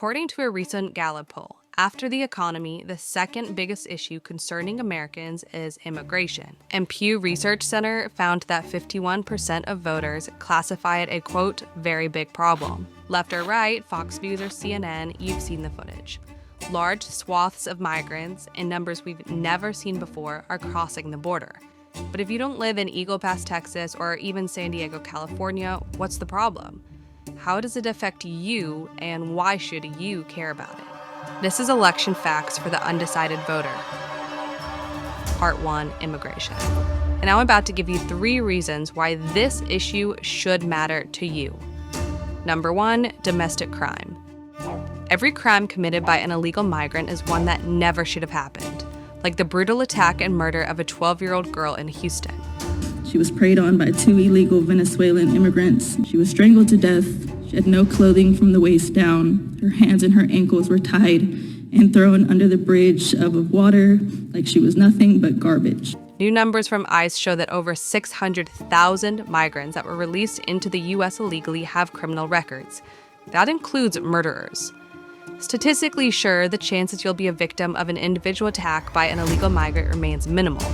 According to a recent Gallup poll, after the economy, the second biggest issue concerning Americans is immigration. And Pew Research Center found that 51% of voters classify it a, quote, very big problem. Left or right, Fox News or CNN, you've seen the footage. Large swaths of migrants, in numbers we've never seen before, are crossing the border. But if you don't live in Eagle Pass, Texas, or even San Diego, California, what's the problem? How does it affect you, and why should you care about it? This is Election Facts for the Undecided Voter. Part 1, Immigration. And now I'm about to give you 3 reasons why this issue should matter to you. Number 1, domestic crime. Every crime committed by an illegal migrant is one that never should have happened, like the brutal attack and murder of a 12-year-old girl in Houston. She was preyed on by 2 illegal Venezuelan immigrants. She was strangled to death. She had no clothing from the waist down. Her hands and her ankles were tied and thrown under the bridge of water like she was nothing but garbage. New numbers from ICE show that over 600,000 migrants that were released into the U.S. illegally have criminal records. That includes murderers. Statistically, sure, the chances you'll be a victim of an individual attack by an illegal migrant remains minimal,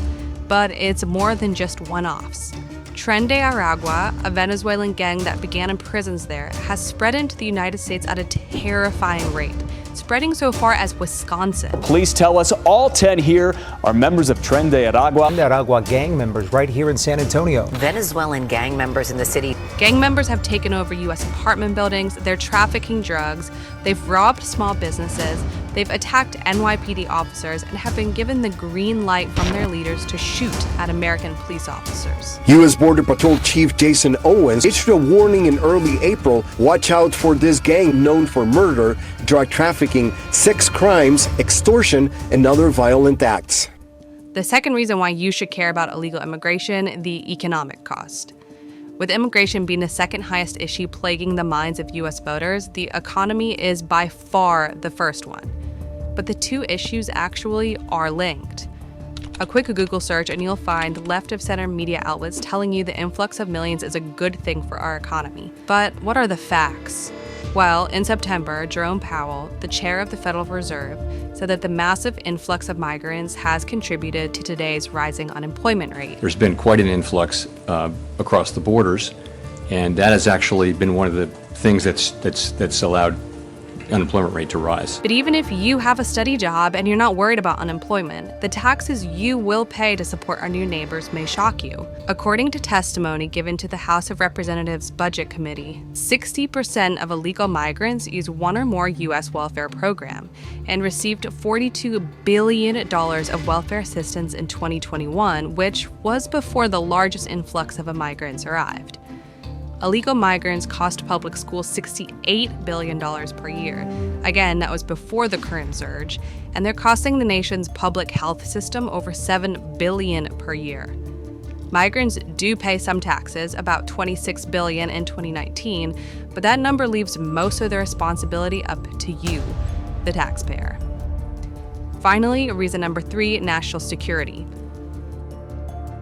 but it's more than just one-offs. Tren de Aragua, a Venezuelan gang that began in prisons there, has spread into the United States at a terrifying rate, spreading so far as Wisconsin. Police tell us all 10 here are members of Tren de Aragua. De Aragua gang members right here in San Antonio. Venezuelan gang members in the city. Gang members have taken over U.S. apartment buildings, they're trafficking drugs, they've robbed small businesses, they've attacked NYPD officers, and have been given the green light from their leaders to shoot at American police officers. U.S. Border Patrol Chief Jason Owens issued a warning in early April. Watch out for this gang known for murder, drug trafficking, sex crimes, extortion, and other violent acts. The second reason why you should care about illegal immigration, the economic cost. With immigration being the second highest issue plaguing the minds of U.S. voters, the economy is by far the first one. But the 2 issues actually are linked. A quick Google search and you'll find left-of-center media outlets telling you the influx of millions is a good thing for our economy. But what are the facts? Well, in September, Jerome Powell, the chair of the Federal Reserve, said that the massive influx of migrants has contributed to today's rising unemployment rate. There's been quite an influx across the borders, and that has actually been one of the things that's allowed unemployment rate to rise. But even if you have a steady job and you're not worried about unemployment, the taxes you will pay to support our new neighbors may shock you. According to testimony given to the House of Representatives Budget Committee, 60% of illegal migrants use one or more U.S. welfare program and received $42 billion of welfare assistance in 2021, which was before the largest influx of migrants arrived. Illegal migrants cost public schools $68 billion per year. Again, that was before the current surge, and they're costing the nation's public health system over $7 billion per year. Migrants do pay some taxes, about $26 billion in 2019, but that number leaves most of the responsibility up to you, the taxpayer. Finally, reason number 3, national security.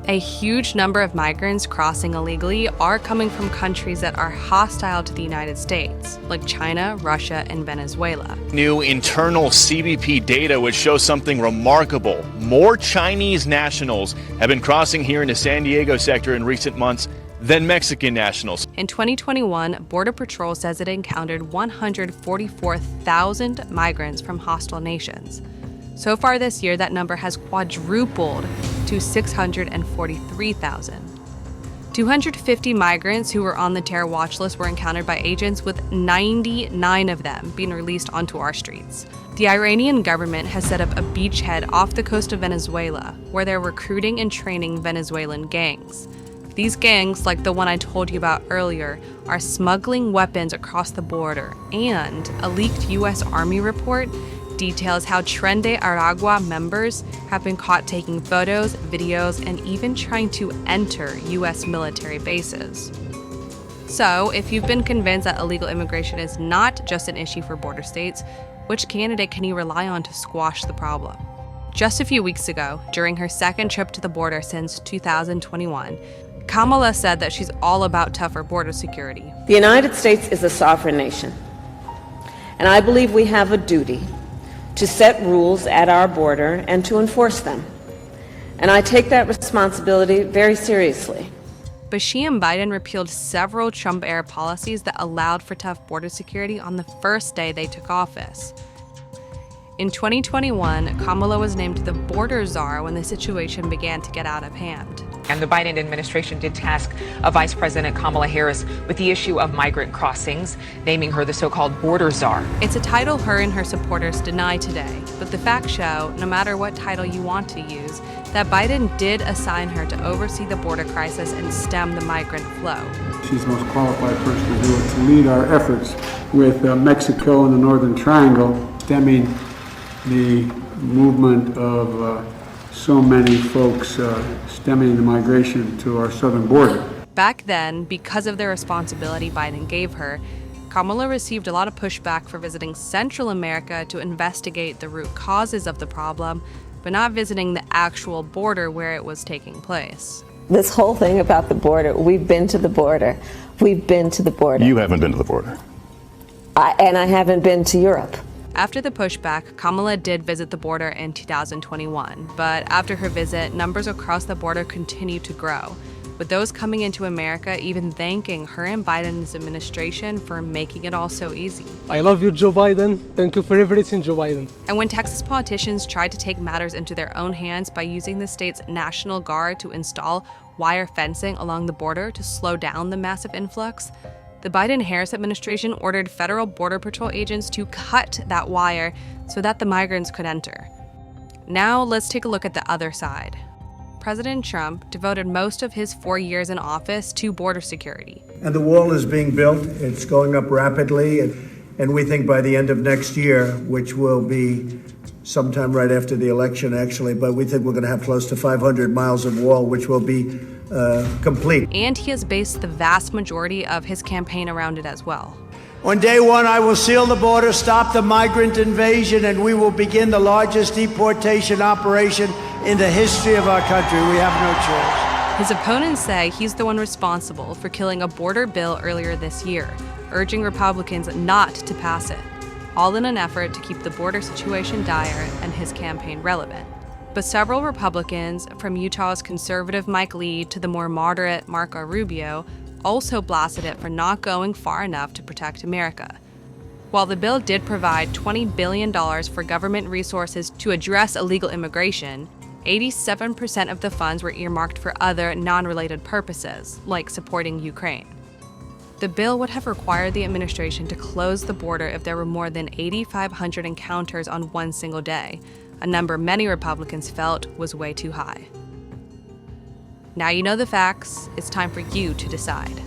A huge number of migrants crossing illegally are coming from countries that are hostile to the United States, like China, Russia, and Venezuela. New internal CBP data would show something remarkable. More Chinese nationals have been crossing here in the San Diego sector in recent months than Mexican nationals. In 2021, Border Patrol says it encountered 144,000 migrants from hostile nations. So far this year, that number has quadrupled to 643,000. 250 migrants who were on the terror watch list were encountered by agents, with 99 of them being released onto our streets. The Iranian government has set up a beachhead off the coast of Venezuela, where they're recruiting and training Venezuelan gangs. These gangs, like the one I told you about earlier, are smuggling weapons across the border, and a leaked U.S. Army report details how Tren de Aragua members have been caught taking photos, videos, and even trying to enter U.S. military bases. So, if you've been convinced that illegal immigration is not just an issue for border states, which candidate can you rely on to squash the problem? Just a few weeks ago, during her second trip to the border since 2021, Kamala said that she's all about tougher border security. The United States is a sovereign nation. And I believe we have a duty to set rules at our border and to enforce them. And I take that responsibility very seriously. But she and Biden repealed several Trump-era policies that allowed for tough border security on the first day they took office. In 2021, Kamala was named the border czar when the situation began to get out of hand. And the Biden administration did task Vice President Kamala Harris with the issue of migrant crossings, naming her the so-called border czar. It's a title her and her supporters deny today, but the facts show, no matter what title you want to use, that Biden did assign her to oversee the border crisis and stem the migrant flow. She's the most qualified person to do it, to lead our efforts with Mexico and the Northern Triangle, stemming the movement of so many folks, stemming the migration to our southern border. Back then, because of the responsibility Biden gave her, Kamala received a lot of pushback for visiting Central America to investigate the root causes of the problem, but not visiting the actual border where it was taking place. This whole thing about the border, we've been to the border. We've been to the border. You haven't been to the border. And I haven't been to Europe. After the pushback, Kamala did visit the border in 2021, but after her visit, numbers across the border continued to grow, with those coming into America even thanking her and Biden's administration for making it all so easy. I love you, Joe Biden. Thank you for everything, Joe Biden. And when Texas politicians tried to take matters into their own hands by using the state's National Guard to install wire fencing along the border to slow down the massive influx, the Biden-Harris administration ordered federal Border Patrol agents to cut that wire so that the migrants could enter. Now let's take a look at the other side. President Trump devoted most of his 4 years in office to border security. And the wall is being built. It's going up rapidly. And we think by the end of next year, which will be sometime right after the election, actually, but we think we're going to have close to 500 miles of wall, which will be complete. And he has based the vast majority of his campaign around it as well. On day one, I will seal the border, stop the migrant invasion, and we will begin the largest deportation operation in the history of our country. We have no choice. His opponents say he's the one responsible for killing a border bill earlier this year, urging Republicans not to pass it, all in an effort to keep the border situation dire and his campaign relevant. But several Republicans, from Utah's conservative Mike Lee to the more moderate Marco Rubio, also blasted it for not going far enough to protect America. While the bill did provide $20 billion for government resources to address illegal immigration, 87% of the funds were earmarked for other non-related purposes, like supporting Ukraine. The bill would have required the administration to close the border if there were more than 8,500 encounters on one single day, a number many Republicans felt was way too high. Now you know the facts, it's time for you to decide.